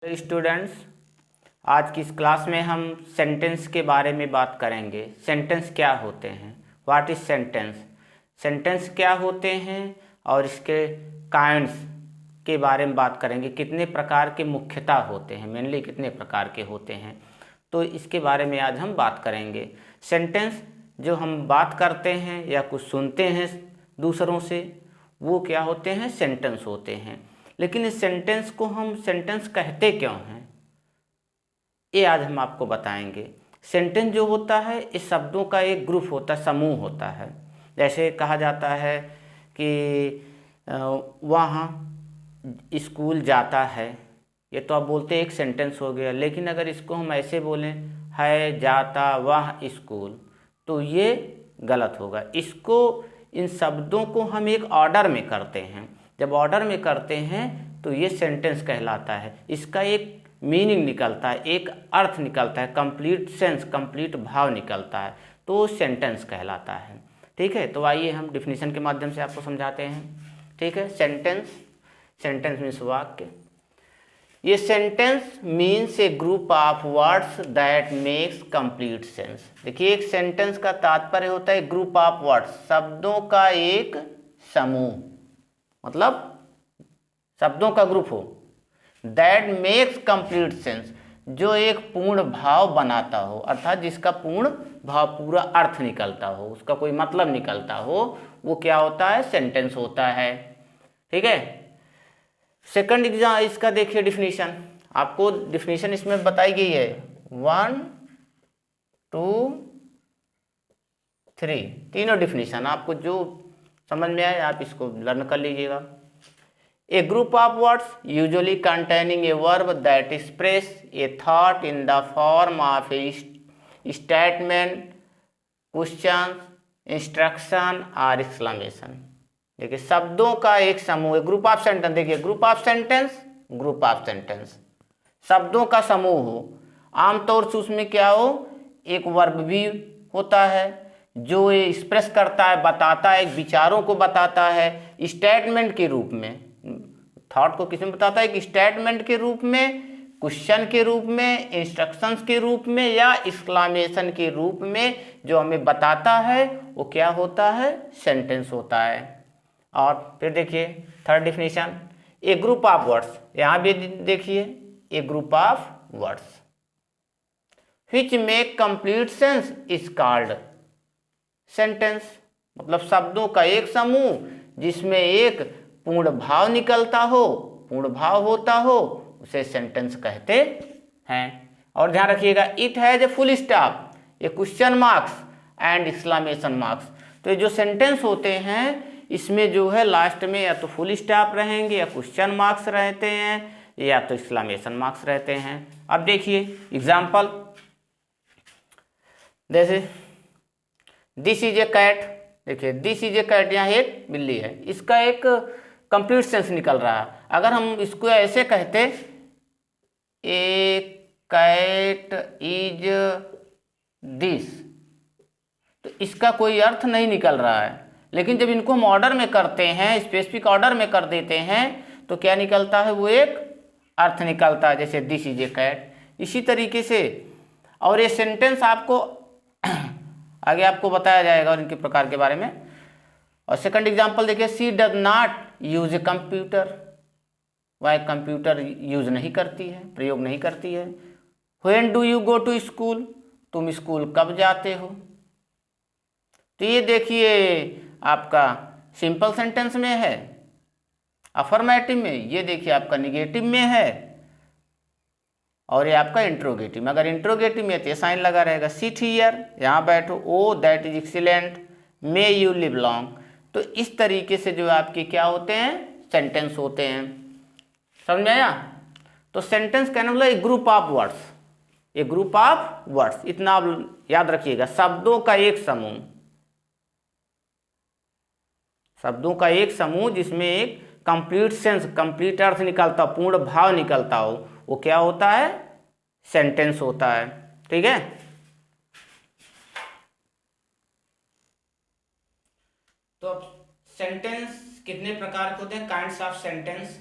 तो स्टूडेंट्स, आज की इस क्लास में हम सेंटेंस के बारे में बात करेंगे। सेंटेंस क्या होते हैं, व्हाट इज सेंटेंस, सेंटेंस क्या होते हैं और इसके काइंड्स के बारे में बात करेंगे। कितने प्रकार के मुख्यतः होते हैं, मेनली कितने प्रकार के होते हैं, तो इसके बारे में आज हम बात करेंगे। सेंटेंस जो हम बात करते हैं या कुछ सुनते हैं दूसरों से, वो क्या होते हैं, सेंटेंस होते हैं। लेकिन इस सेंटेंस को हम सेंटेंस कहते क्यों हैं, ये आज हम आपको बताएंगे। सेंटेंस जो होता है, इस शब्दों का एक ग्रुप होता है, समूह होता है। जैसे कहा जाता है कि वहाँ स्कूल जाता है, ये तो आप बोलते एक सेंटेंस हो गया। लेकिन अगर इसको हम ऐसे बोलें, है जाता वह स्कूल, तो ये गलत होगा। इसको, इन शब्दों को हम एक ऑर्डर में करते हैं। जब ऑर्डर में करते हैं तो ये सेंटेंस कहलाता है। इसका एक मीनिंग निकलता है, एक अर्थ निकलता है, कंप्लीट सेंस, कंप्लीट भाव निकलता है, तो सेंटेंस कहलाता है। ठीक है, तो आइए हम डिफिनीशन के माध्यम से आपको समझाते हैं। ठीक है, सेंटेंस, सेंटेंस मीन्स वाक्य। ये sentence means A group of words that makes complete sense. देखिए, एक सेंटेंस का तात्पर्य होता है ग्रुप ऑफ वर्ड्स, शब्दों का एक समूह, मतलब शब्दों का ग्रुप हो, दैट मेक्स कंप्लीट सेंस, जो एक पूर्ण भाव बनाता हो, अर्थात जिसका पूर्ण भाव, पूरा अर्थ निकलता हो, उसका कोई मतलब निकलता हो, वो क्या होता है, सेंटेंस होता है। ठीक है, सेकंड एग्जाम इसका देखिए डिफिनीशन, आपको डिफिनीशन इसमें बताई गई है 1, 2, 3, तीनों डिफिनीशन आपको जो समझ में आए आप इसको लर्न कर लीजिएगा। A group of words usually containing a verb that express a thought in the form of a statement, question, instruction और एक्सक्लेमेशन। देखिए, शब्दों का एक समूह, ग्रुप ऑफ सेंटेंस। देखिए, group of sentence, group of sentence, शब्दों का समूह हो। आमतौर से उसमें क्या हो, एक वर्ब भी होता है जो ये एक्सप्रेस करता है, बताता है, विचारों को बताता है स्टेटमेंट के रूप में। थॉट को किसमें बताता है, कि स्टेटमेंट के रूप में, क्वेश्चन के रूप में, इंस्ट्रक्शंस के रूप में या एक्सक्लेमेशन के रूप में जो हमें बताता है, वो क्या होता है, सेंटेंस होता है। और फिर देखिए third definition, a group of words, यहां भी देखिए a group of words which make complete sense is called sentence. मतलब शब्दों का एक समूह जिसमें एक पूर्ण भाव निकलता हो, पूर्ण भाव होता हो, उसे सेंटेंस कहते हैं। और ध्यान रखिएगा, it has a full stop, A question marks and exclamation marks. तो ये जो सेंटेंस होते हैं, इसमें जो है लास्ट में या तो फुल स्टॉप रहेंगे, या क्वेश्चन मार्क्स रहते हैं, या तो एक्सक्लेमेशन मार्क्स रहते हैं। अब देखिए एग्जाम्पल, जैसे दिस इज ए कैट। देखिए, दिस इज ए कैट, यहाँ एक बिल्ली है, इसका एक कंप्लीट सेंस निकल रहा है। अगर हम इसको ऐसे कहते, ए कैट इज दिस, तो इसका कोई अर्थ नहीं निकल रहा है। लेकिन जब इनको हम ऑर्डर में करते हैं, स्पेसिफिक ऑर्डर में कर देते हैं, तो क्या निकलता है, वो एक अर्थ निकलता है, जैसे दिस इज ए कैट। इसी तरीके से, और ये सेंटेंस आपको आगे आपको बताया जाएगा और इनके प्रकार के बारे में। और सेकंड एग्जांपल देखिए, she does not use a computer, वह कंप्यूटर यूज नहीं करती है, प्रयोग नहीं करती है। When do you go to school, तुम स्कूल कब जाते हो। तो ये देखिए आपका सिंपल सेंटेंस में है, अफर्मेटिव में, ये देखिए आपका निगेटिव में है, और ये आपका इंट्रोगेटिव में। अगर इंट्रोगेटिव में तो साइन लगा रहेगा, सिट हियर, यहाँ बैठो, oh that is excellent, may you live long. तो इस तरीके से जो आपके क्या होते हैं, सेंटेंस होते हैं। समझ में आया। तो सेंटेंस कहने वाला एक group of words, A group of words, इतना आप याद रखिएगा, शब्दों का एक समूह, शब्दों का एक समूह जिसमें एक कंप्लीट सेंस, कंप्लीट अर्थ निकलता, पूर्ण भाव निकलता हो, वो क्या होता है, सेंटेंस होता है। ठीक है, तो अब सेंटेंस कितने प्रकार के होते हैं, काइंड्स ऑफ सेंटेंस,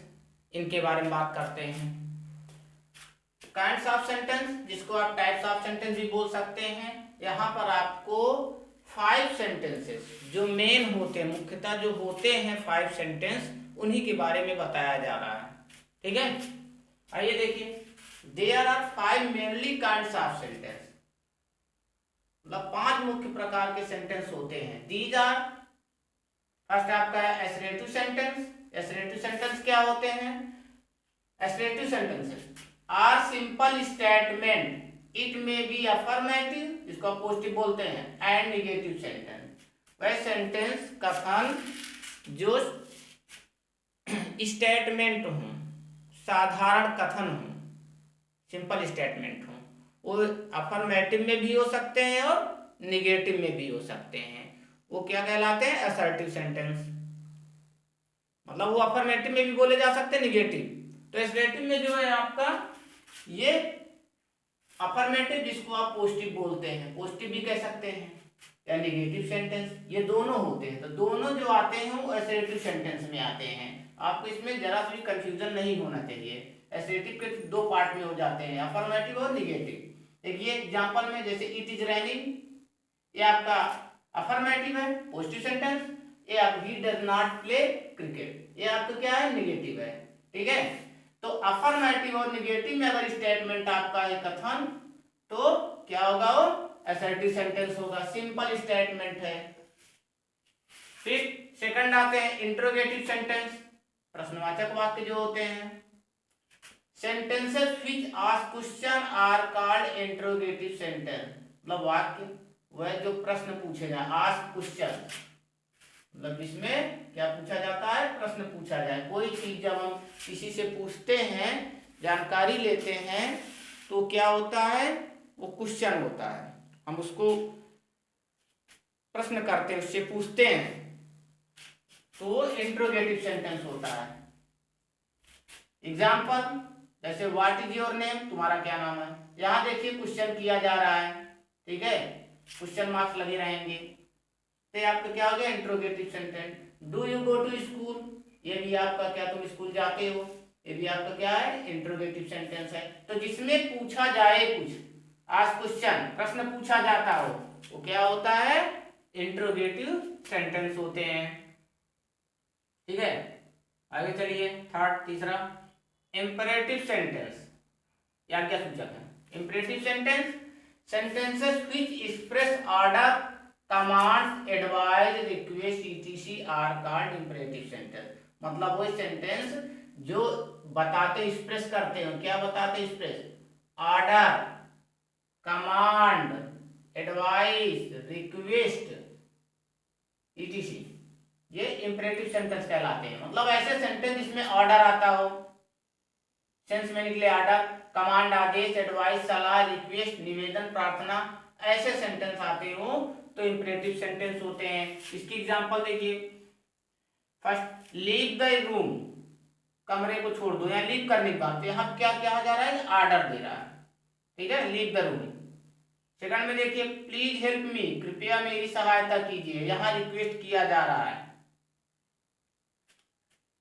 इनके बारे में बात करते हैं। काइंड्स ऑफ सेंटेंस, जिसको आप टाइप्स ऑफ सेंटेंस भी बोल सकते हैं। यहाँ पर आपको 5 सेंटेंसेस जो मेन होते हैं, मुख्यतः जो होते हैं 5 सेंटेंस, उन्हीं के बारे में बताया जा रहा है। ठीक है, आइए देखिए, there are 5 mainly kinds of sentence, मतलब 5 मुख्य प्रकार के सेंटेंस होते हैं। दीज आर, फर्स्ट आपका है एसरेटिव सेंटेंस। एसरेटिव सेंटेंस क्या होते हैं? Assertive sentences are simple statement, it may be affirmative, जिसको आप पॉजिटिव बोलते हैं, एंड निगेटिव सेंटेंस। वह सेंटेंस कथन जो स्टेटमेंट हो, साधारण कथन हो, सिंपल स्टेटमेंट हो, वो अफर्मेटिव में भी हो सकते हैं और निगेटिव में भी हो सकते हैं। वो क्या कहलाते हैं? Assertive sentence. मतलब वो अफर्मेटिव में भी बोले जा सकते हैं, निगेटिव। तो असर्टिव में जो है आपका ये अफर्मेटिव, जिसको आप पॉजिटिव बोलते हैं, पॉजिटिव भी कह सकते हैं, या निगेटिव सेंटेंस, ये दोनों होते हैं। तो दोनों जो आते हैं वो असर्टिव सेंटेंस में आते हैं। आपको इसमें जरा सा भी कंफ्यूजन नहीं होना चाहिए। असर्टिव के 2 पार्ट में हो जाते हैं, अफर्मेटिव और निगेटिव। देखिए एग्जांपल में, जैसे इट इज रेनिंग, ये आपका अफर्मेटिव है, पॉजिटिव सेंटेंस। ये आप he does not play cricket, ये आपका क्या है? निगेटिव है। ठीक है, तो अफर्मेटिव और निगेटिव में अगर स्टेटमेंट आपका है कथन, तो क्या होगा? वो असर्टिव सेंटेंस होगा, सिंपल स्टेटमेंट है। फिर सेकंड आते हैं इंट्रोगेटिव सेंटेंस, प्रश्नवाचक वाक्य जो होते हैं। Sentences which ask question are called interrogative sentence, मतलब वाक्य वह जो प्रश्न पूछे जाए, आस्क क्वेश्चन, मतलब इसमें क्या पूछा जाता है? प्रश्न पूछा जाए। कोई चीज जब हम किसी से पूछते हैं, जानकारी लेते हैं, तो क्या होता है? वो क्वेश्चन होता है। हम उसको प्रश्न करते हैं, उससे पूछते हैं, तो वो इंट्रोगेटिव सेंटेंस होता है। एग्जाम्पल, जैसे व्हाट इज योर नेम, तुम्हारा क्या नाम है। यहाँ देखिए क्वेश्चन किया जा रहा है, ठीक है, क्वेश्चन मार्क्स लगे रहेंगे, तो आपका क्या हो गया? Interrogative sentence. Do you go to school, ये भी आपका क्या, तुम स्कूल जाते हो, ये भी आपका क्या है? इंट्रोगेटिव सेंटेंस है। तो जिसमें पूछा जाए कुछ, आज क्वेश्चन, प्रश्न पूछा जाता हो, वो क्या होता है? इंट्रोगेटिव सेंटेंस होते हैं। ठीक है, आगे चलिए, थर्ड, तीसरा, इंपरेटिव सेंटेंस। यार क्या सूचक है? Imperative sentence, sentences which express order, commands, advice, request etc are called imperative sentence. मतलब वो सेंटेंस जो बताते, एक्सप्रेस करते हो, क्या बताते? Express, order, command, advice, request etc, ये इंपरेटिव सेंटेंस कहलाते हैं। मतलब ऐसे सेंटेंस जिसमें ऑर्डर आता हो, सेंस में निकले ऑर्डर, कमांड, आदेश, एडवाइस, सलाह, रिक्वेस्ट, निवेदन, प्रार्थना, ऐसे सेंटेंस आते हो तो इंपरेटिव सेंटेंस होते हैं। इसकी एग्जांपल देखिए, फर्स्ट, लीव द रूम, कमरे को छोड़ दो, यहाँ लीव करने की बात, यहाँ क्या कहा जा रहा है? ऑर्डर दे रहा है। ठीक है, लीव द रूम। सेकंड में देखिए, प्लीज हेल्प मी, कृपया मेरी सहायता कीजिए, यहाँ रिक्वेस्ट किया जा रहा है।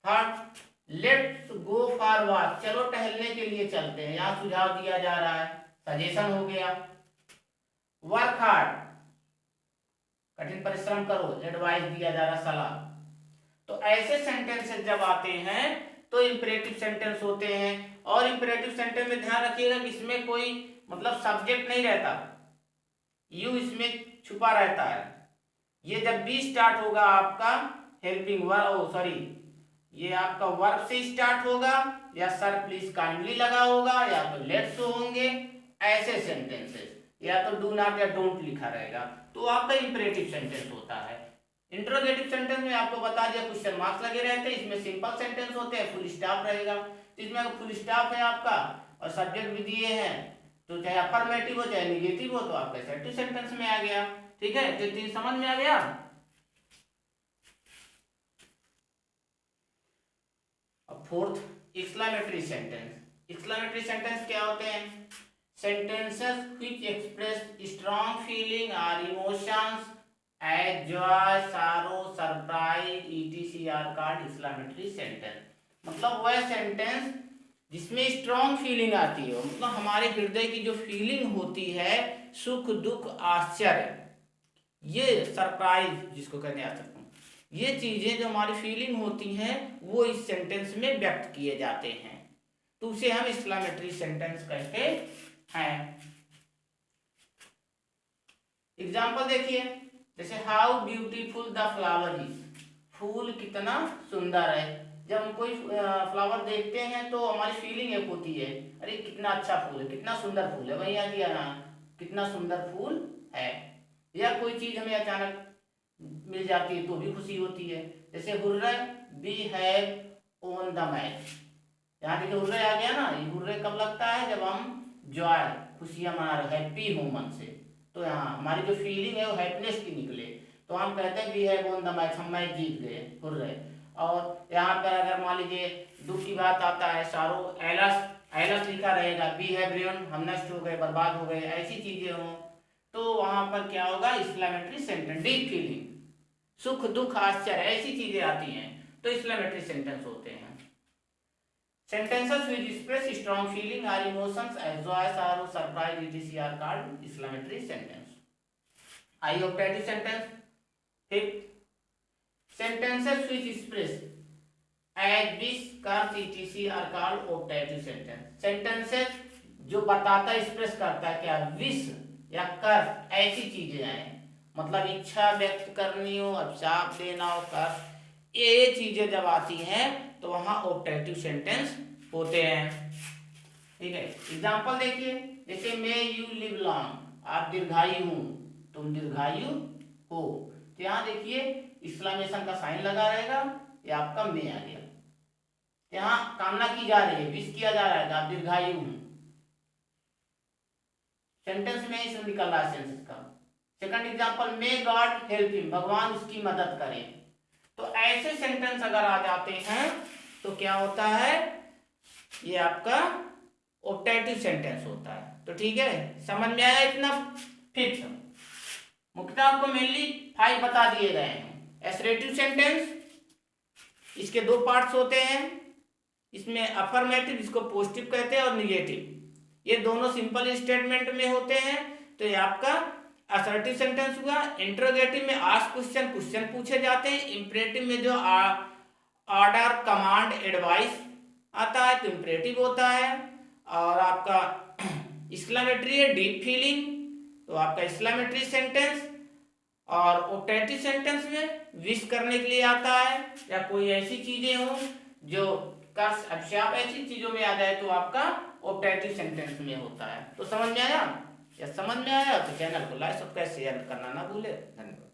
Third, let's go for walk, चलो टहलने के लिए चलते हैं, यहाँ सुझाव दिया जा रहा है, सजेशन हो गया। वर्क हार्ड, कठिन परिश्रम करो, एडवाइस दिया जा रहा, सलाह। तो ऐसे सेंटेंसेस जब आते हैं तो इंपरेटिव सेंटेंस होते हैं। और इंपरेटिव सेंटेंस में ध्यान रखिएगा कि इसमें कोई मतलब सब्जेक्ट नहीं रहता, यू इसमें छुपा रहता है। ये जब भी स्टार्ट होगा आपका हेल्पिंग वर्ब, सॉरी, ये आपका वर्ब से स्टार्ट होगा, या सर प्लीज काइंडली लगा होगा, या तो लेट्स होंगे, ऐसे सेंटेंसेस, या तो डू नॉट या डोंट लिखा रहेगा, तो आपका इंपरेटिव सेंटेंस होता है। इंट्रोगेटिव सेंटेंस में आपको बता दिया क्वेश्चन मार्क्स लगे रहते हैं, इसमें सिंपल सेंटेंस होते हैं, फुल स्टॉप रहेगा। इसमें अगर फुल स्टॉप है आपका और सब्जेक्ट भी दिए हैं, तो चाहे अफर्मेटिव हो चाहे निगेटिव हो, तो आपका असर्टिव सेंटेंस में आ गया। ठीक है, तो चीज समझ में आ गया। अब fourth, exclamatory sentence. Exclamatory sentence क्या होते हैं? Sentences which express strong feeling और emotions as joy, sorrow, surprise etc are called exclamatory sentence. मतलब वह सेंटेंस जिसमें स्ट्रॉन्ग फीलिंग आती है, मतलब हमारे हृदय की जो फीलिंग होती है, सुख दुख आश्चर्य, ये सरप्राइज जिसको कहने आ सकते हैं, ये चीजें जो हमारी फीलिंग होती हैं वो इस सेंटेंस में व्यक्त किए जाते हैं, तो उसे हम एक्सक्लेमेटरी सेंटेंस कहते हैं। एग्जाम्पल देखिए, जैसे how beautiful the flower is, फूल कितना सुंदर है। जब हम कोई फ्लावर देखते हैं तो हमारी फीलिंग एक होती है, अरे कितना अच्छा फूल है, कितना सुंदर फूल है, वही आ गया ना, कितना सुंदर फूल है। या कोई चीज हमें अचानक मिल जाती है तो भी खुशी होती है, जैसे hurray we have won the match, यहाँ देखिए हुर्रे आ गया ना, ये हुर्रे कब लगता है, जब हम जॉय खुशियां मना रहे, हैप्पी हो मन से, तो यहाँ हमारी जो फीलिंग है वो हैप्पीनेस की निकले, तो हम कहते हैं we have won the match, हम मैच जीत गए, हुर्रे। और यहाँ पर अगर मान लीजिए दुख की बात आता है, सारो एलस, एलस लिखा रहेगा, वी हैव रुइन्ड, हम नष्ट हो गए, बर्बाद हो गए, ऐसी चीजें हों तो वहां पर क्या होगा, एक्सक्लेमेटरी सेंटेंस, डीप फीलिंग, सुख दुख आश्चर्य, ऐसी चीजें आती हैं तो एक्सक्लेमेटरी सेंटेंस होते हैं। Sentences which express strong feeling or emotions as joy, sorrow, surprise, etc. are called exclamatory sentence. I optative sentence. Fifth, sentences which express as wish, curse, etc. are called optative sentence. Sentences जो बताता express करता है क्या, wish या कर्स, ऐसी चीजें हैं, मतलब इच्छा व्यक्त करनी हो, अभिशाप देना हो, कर्स, ये चीजें जब आती हैं तो वहां ऑप्टेटिव सेंटेंस होते हैं। ठीक है, एग्जांपल देखिए, जैसे मे यू लिव लॉन्ग, आप दीर्घायु हूं, तुम दीर्घायु हो, तो यहाँ देखिए एक्सक्लेमेशन का साइन लगा रहेगा, ये आपका मे आ गया, यहाँ कामना की जा रही है, विश किया जा रहा है, आप दीर्घायु हूं, सेंटेंस में ही निकल रहा है सेंटेंस का। Second example, may God help him, भगवान उसकी मदद करें, तो ऐसे सेंटेंस अगर आ जाते हैं तो क्या होता है, ये आपका ऑप्टेटिव सेंटेंस होता है। तो ठीक है, समझ में आया इतना। फिफ्थ, मुख्यतः आपको मेनली 5 बता दिए गए हैं। एसरेटिव सेंटेंस, इसके 2 पार्ट्स होते हैं, इसमें अफर्मेटिव जिसको पॉजिटिव कहते हैं और निगेटिव, ये दोनों सिंपल स्टेटमेंट में होते हैं, तो ये आपका असर्टिव सेंटेंस हुआ। इंट्रोगेटिव में आस्क क्वेश्चन, क्वेश्चन पूछे जाते हैं। इंपरेटिव में जो ऑर्डर कमांड एडवाइस आता है तो इंपरेटिव होता है। और आपका एक्सक्लेमेटरी है डीप फीलिंग, तो आपका एक्सक्लेमेटरी सेंटेंस। और ऑप्टेटिव सेंटेंस में विश करने के लिए आता है, या कोई ऐसी चीजें हो जो कर्स अभिशाप, ऐसी चीजों में आ जाए तो आपका ऑप्टेटिव सेंटेंस में होता है। तो समझ में आया? या समझ में आया तो चैनल को लाइक सब्सक्राइब शेयर करना ना भूले। धन्यवाद।